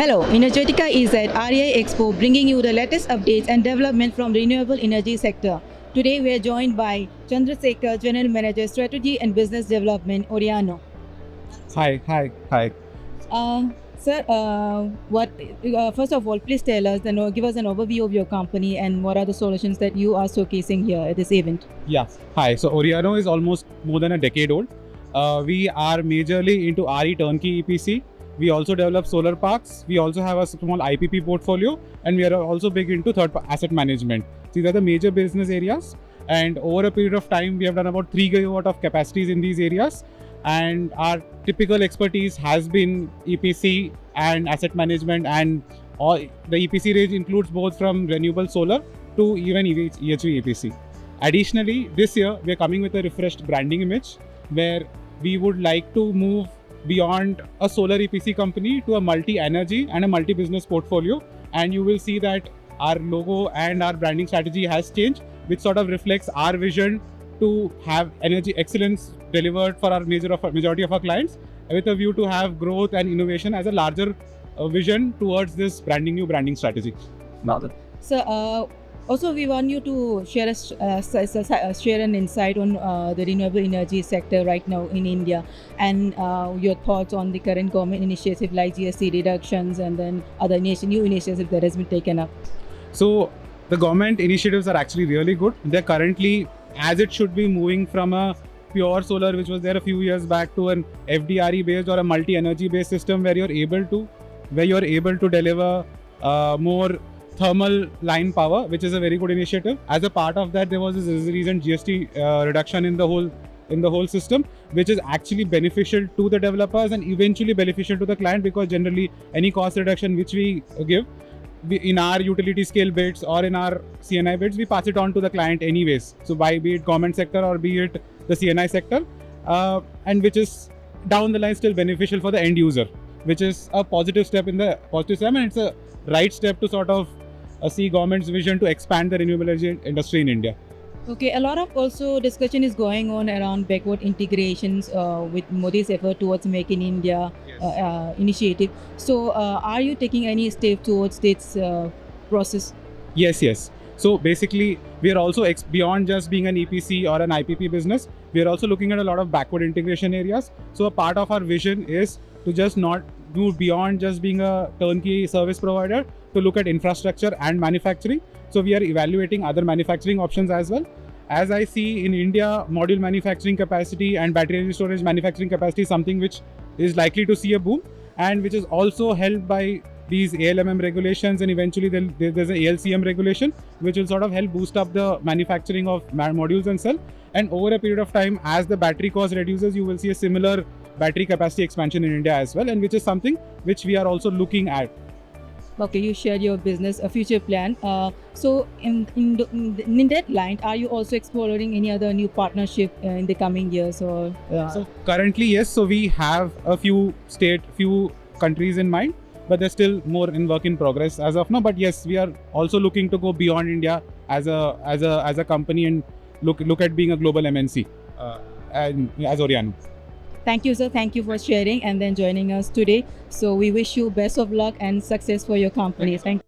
Hello, Energetica is at REI Expo bringing you the latest updates and development from renewable energy sector. Today we are joined by Chandrasekhar, General Manager Strategy and Business Development, Oriano. Hi. Sir, first of all, please tell us, give us an overview of your company and what are the solutions that you are showcasing here at this event. Yeah. Hi. So Oriano is almost more than a decade old. We are majorly into RE turnkey EPC. We also develop solar parks. We also have a small IPP portfolio, and we are also big into asset management. These are the major business areas. And over a period of time, we have done about 3 gigawatt of capacities in these areas. And our typical expertise has been EPC and asset management, and all the EPC range includes both from renewable solar to even EHV EPC. Additionally, this year we are coming with a refreshed branding image where we would like to move beyond a solar EPC company to a multi-energy and a multi-business portfolio. And you will see that our logo and our branding strategy has changed, which sort of reflects our vision to have energy excellence delivered for our majority of our clients, with a view to have growth and innovation as a larger vision towards this new branding strategy. So, also we want you to share an insight on the renewable energy sector right now in India, and your thoughts on the current government initiative like GST reductions and then other new initiatives that has been taken up. So the government initiatives are actually really good. They're currently, as it should be, moving from a pure solar, which was there a few years back, to an FDRE based or a multi-energy based system where you're able to deliver more thermal line power, which is a very good initiative. As a part of that, there was this recent GST reduction in the whole system, which is actually beneficial to the developers and eventually beneficial to the client, because generally any cost reduction which we give in our utility scale bids or in our CNI bids, we pass it on to the client anyways. So be it government sector or be it the CNI sector, and which is down the line still beneficial for the end user, which is a positive step and it's a right step to sort of see government's vision to expand the renewable energy industry in India. Okay, a lot of also discussion is going on around backward integrations with Modi's effort towards Make in India initiative. So, are you taking any step towards this process? Yes. So basically, we are also beyond just being an EPC or an IPP business. We are also looking at a lot of backward integration areas. So a part of our vision is to just not move beyond just being a turnkey service provider, to look at infrastructure and manufacturing. So we are evaluating other manufacturing options as well. As I see in India, module manufacturing capacity and battery energy storage manufacturing capacity is something which is likely to see a boom, and which is also helped by these ALMM regulations, and eventually there's an ALCM regulation which will sort of help boost up the manufacturing of modules and cell. And over a period of time, as the battery cost reduces, you will see a similar battery capacity expansion in India as well, and which is something which we are also looking at. Okay, you shared your business, a future plan. So, in that line, are you also exploring any other new partnership in the coming years? Or So currently, yes. So we have a few countries in mind, but they're still more in work in progress as of now. But yes, we are also looking to go beyond India as a company and look at being a global MNC and as Oriano. Thank you, sir. Thank you for sharing and then joining us today. So we wish you best of luck and success for your company. Thank you.